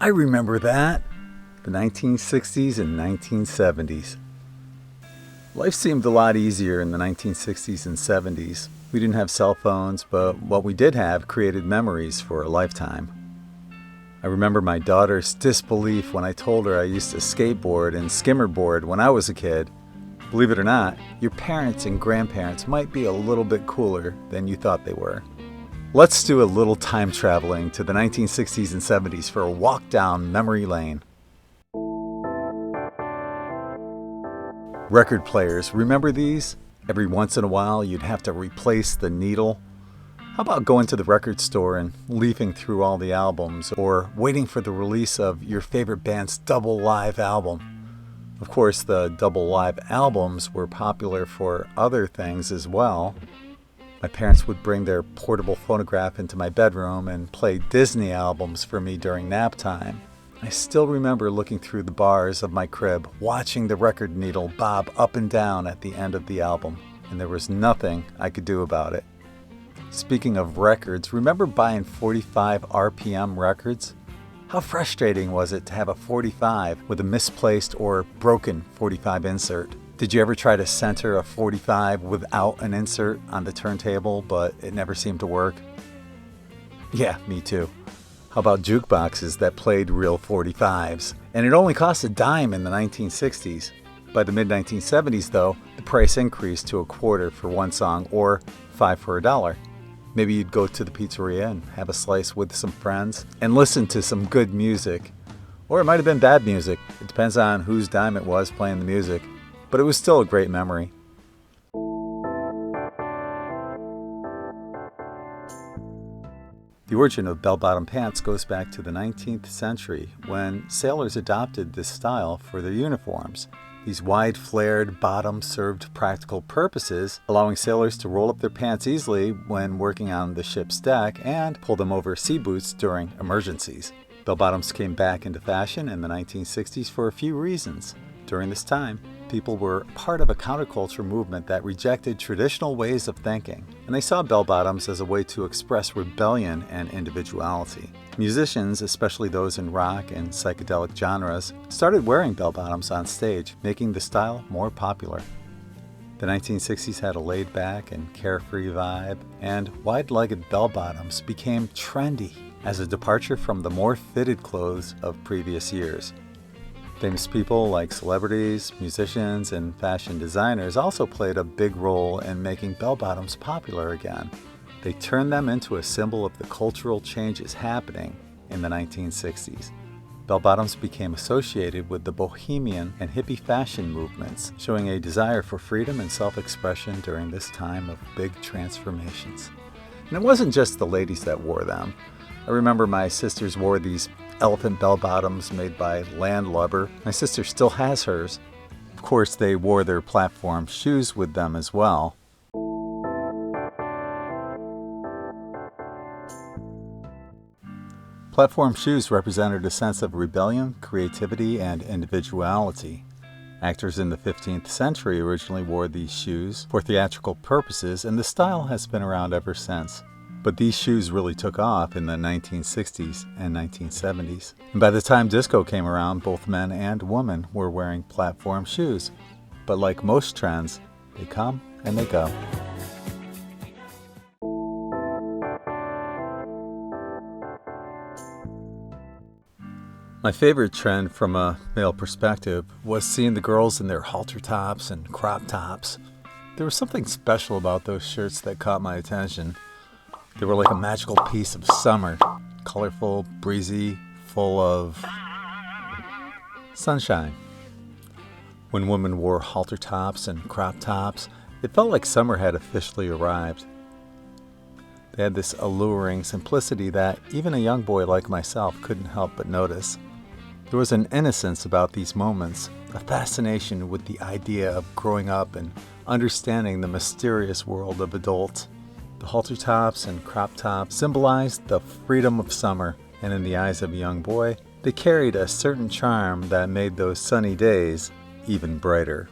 I remember that. The 1960s and 1970s. Life seemed a lot easier in the 1960s and 70s. We didn't have cell phones, but what we did have created memories for a lifetime. I remember my daughter's disbelief when I told her I used to skateboard and skimmerboard when I was a kid. Believe it or not, your parents and grandparents might be a little bit cooler than you thought they were. Let's do a little time traveling to the 1960s and 70s for a walk down memory lane. Record players, remember these? Every once in a while you'd have to replace the needle. How about going to the record store and leafing through all the albums, or waiting for the release of your favorite band's double live album? Of course, the double live albums were popular for other things as well. My parents would bring their portable phonograph into my bedroom and play Disney albums for me during nap time. I still remember looking through the bars of my crib, watching the record needle bob up and down at the end of the album, and there was nothing I could do about it. Speaking of records, remember buying 45 RPM records? How frustrating was it to have a 45 with a misplaced or broken 45 insert? Did you ever try to center a 45 without an insert on the turntable, but it never seemed to work? Yeah, me too. How about jukeboxes that played real 45s? And it only cost a dime in the 1960s. By the mid-1970s, though, the price increased to $0.25 for one song, or $5 for $1. Maybe you'd go to the pizzaria and have a slice with some friends and listen to some good music. Or it might have been bad music. It depends on whose dime it was playing the music. But it was still a great memory. The origin of bell-bottom pants goes back to the 19th century when sailors adopted this style for their uniforms. These wide flared bottoms served practical purposes, allowing sailors to roll up their pants easily when working on the ship's deck and pull them over sea boots during emergencies. Bell-bottoms came back into fashion in the 1960s for a few reasons. During this time, people were part of a counterculture movement that rejected traditional ways of thinking, and they saw bell-bottoms as a way to express rebellion and individuality. Musicians, especially those in rock and psychedelic genres, started wearing bell-bottoms on stage, making the style more popular. The 1960s had a laid-back and carefree vibe, and wide-legged bell-bottoms became trendy as a departure from the more fitted clothes of previous years. Famous people like celebrities, musicians, and fashion designers also played a big role in making bell-bottoms popular again. They turned them into a symbol of the cultural changes happening in the 1960s. Bell-bottoms became associated with the bohemian and hippie fashion movements, showing a desire for freedom and self-expression during this time of big transformations. And it wasn't just the ladies that wore them. I remember my sisters wore these elephant bell-bottoms made by Landlubber. My sister still has hers. Of course, they wore their platform shoes with them as well. Platform shoes represented a sense of rebellion, creativity, and individuality. Actors in the 15th century originally wore these shoes for theatrical purposes, and the style has been around ever since. But these shoes really took off in the 1960s and 1970s. And by the time disco came around, both men and women were wearing platform shoes. But like most trends, they come and they go. My favorite trend from a male perspective was seeing the girls in their halter tops and crop tops. There was something special about those shirts that caught my attention. They were like a magical piece of summer, colorful, breezy, full of sunshine. When women wore halter tops and crop tops, it felt like summer had officially arrived. They had this alluring simplicity that even a young boy like myself couldn't help but notice. There was an innocence about these moments, a fascination with the idea of growing up and understanding the mysterious world of adults. The halter tops and crop tops symbolized the freedom of summer, and in the eyes of a young boy, they carried a certain charm that made those sunny days even brighter.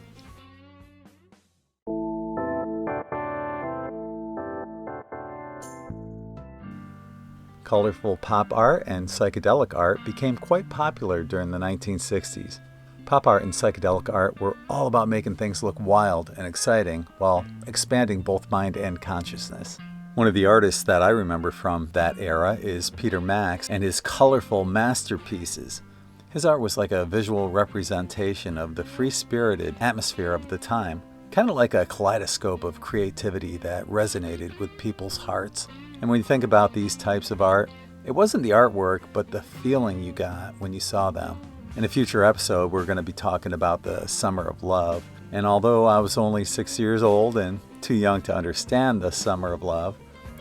Colorful pop art and psychedelic art became quite popular during the 1960s. Pop art and psychedelic art were all about making things look wild and exciting while expanding both mind and consciousness. One of the artists that I remember from that era is Peter Max and his colorful masterpieces. His art was like a visual representation of the free-spirited atmosphere of the time, kind of like a kaleidoscope of creativity that resonated with people's hearts. And when you think about these types of art, it wasn't the artwork, but the feeling you got when you saw them. In a future episode, we're going to be talking about the Summer of Love. And although I was only 6 years old and too young to understand the Summer of Love,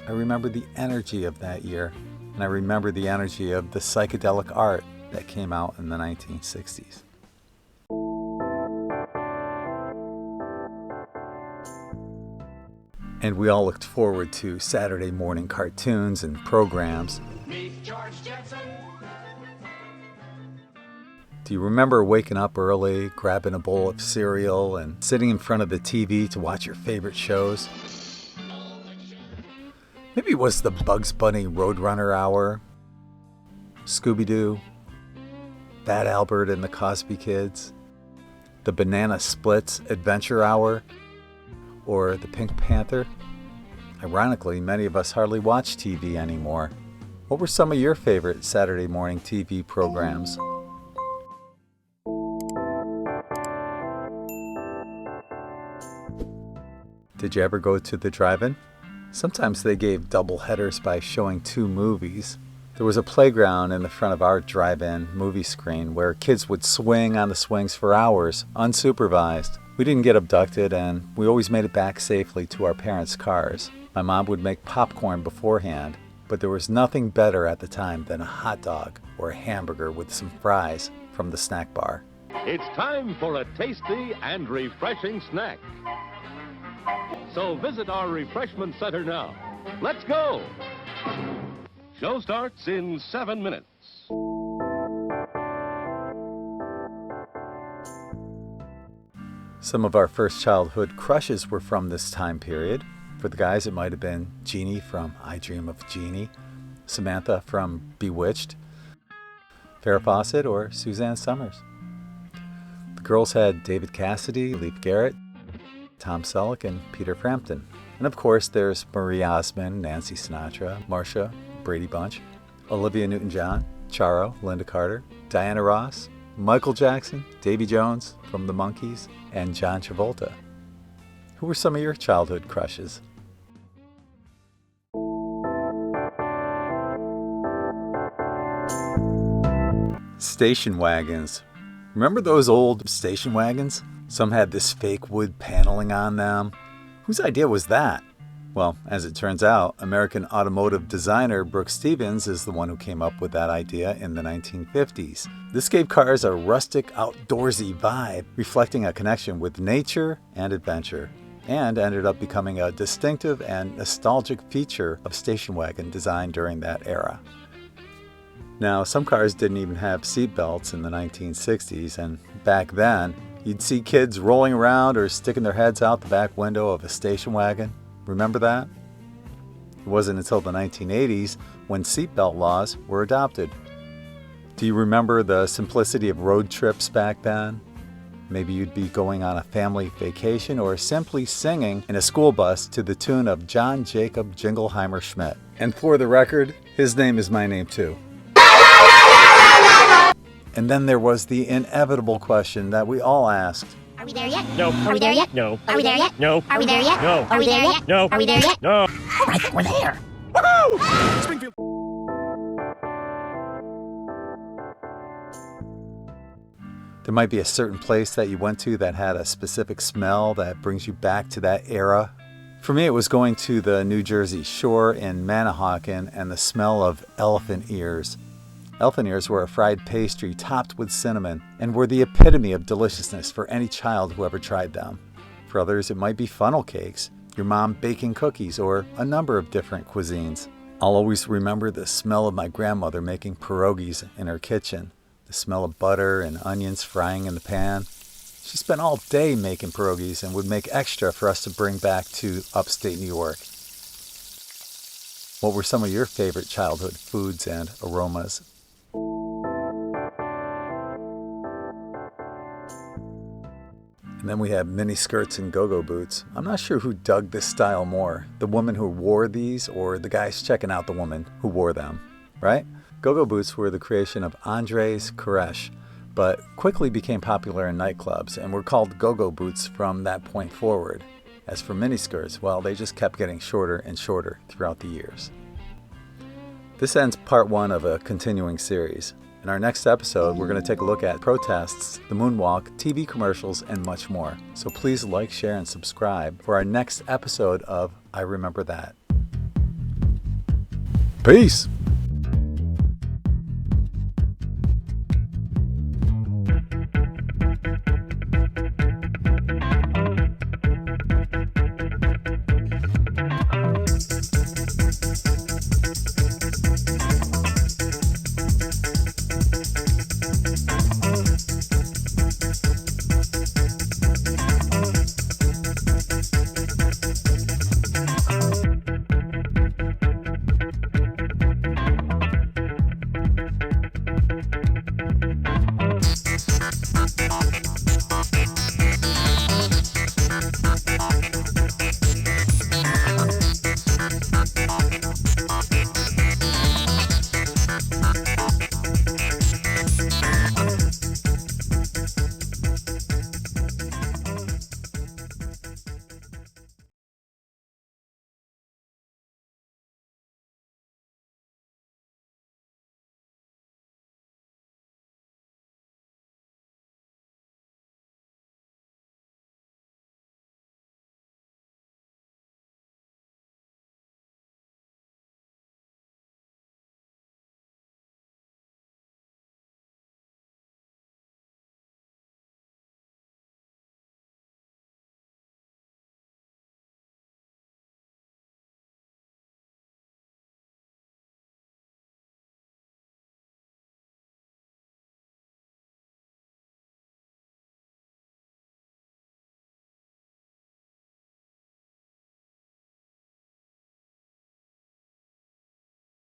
I remember the energy of that year. And I remember the energy of the psychedelic art that came out in the 1960s. And we all looked forward to Saturday morning cartoons and programs. Do you remember waking up early, grabbing a bowl of cereal, and sitting in front of the TV to watch your favorite shows? Maybe it was the Bugs Bunny Roadrunner Hour, Scooby-Doo, Fat Albert and the Cosby Kids, the Banana Splits Adventure Hour, or the Pink Panther. Ironically, many of us hardly watch TV anymore. What were some of your favorite Saturday morning TV programs? Did you ever go to the drive-in? Sometimes they gave double headers by showing 2 movies. There was a playground in the front of our drive-in movie screen where kids would swing on the swings for hours, unsupervised. We didn't get abducted, and we always made it back safely to our parents' cars. My mom would make popcorn beforehand, but there was nothing better at the time than a hot dog or a hamburger with some fries from the snack bar. It's time for a tasty and refreshing snack. So visit our refreshment center now. Let's go! Show starts in 7 minutes. Some of our first childhood crushes were from this time period. For the guys, it might have been Jeannie from I Dream of Jeannie, Samantha from Bewitched, Farrah Fawcett, or Suzanne Summers. The girls had David Cassidy, Leif Garrett, Tom Selleck, and Peter Frampton. And of course, there's Marie Osmond, Nancy Sinatra, Marcia, Brady Bunch, Olivia Newton-John, Charo, Linda Carter, Diana Ross, Michael Jackson, Davy Jones from the Monkees, and John Travolta. Who were some of your childhood crushes? Station wagons. Remember those old station wagons? Some had this fake wood paneling on them. Whose idea was that? Well, as it turns out, American automotive designer Brooks Stevens is the one who came up with that idea in the 1950s. This gave cars a rustic, outdoorsy vibe, reflecting a connection with nature and adventure, and ended up becoming a distinctive and nostalgic feature of station wagon design during that era. Now, some cars didn't even have seat belts in the 1960s, and back then, you'd see kids rolling around or sticking their heads out the back window of a station wagon. Remember that? It wasn't until the 1980s when seatbelt laws were adopted. Do you remember the simplicity of road trips back then? Maybe you'd be going on a family vacation or simply singing in a school bus to the tune of John Jacob Jingleheimer Schmidt. And for the record, his name is my name too. And then there was the inevitable question that we all asked. Are we there yet? No. Are we there yet? No. Are we there yet? No. Are we there yet? No. Are we there yet? No. Are we there yet? No. I think we're there. Woohoo! Springfield. There might be a certain place that you went to that had a specific smell that brings you back to that era. For me, it was going to the New Jersey Shore in Manahawkin and the smell of elephant ears. Elephant ears were a fried pastry topped with cinnamon and were the epitome of deliciousness for any child who ever tried them. For others, it might be funnel cakes, your mom baking cookies, or a number of different cuisines. I'll always remember the smell of my grandmother making pierogies in her kitchen, the smell of butter and onions frying in the pan. She spent all day making pierogies and would make extra for us to bring back to upstate New York. What were some of your favorite childhood foods and aromas? And then we have mini skirts and go-go boots. I'm not sure who dug this style more, the woman who wore these or the guys checking out the woman who wore them, right? Go-go boots were the creation of Andres Koresh, but quickly became popular in nightclubs and were called go-go boots from that point forward. As for miniskirts, well, they just kept getting shorter and shorter throughout the years. This ends part 1 of a continuing series. In our next episode, we're going to take a look at protests, the moonwalk, TV commercials, and much more. So please like, share, and subscribe for our next episode of I Remember That. Peace!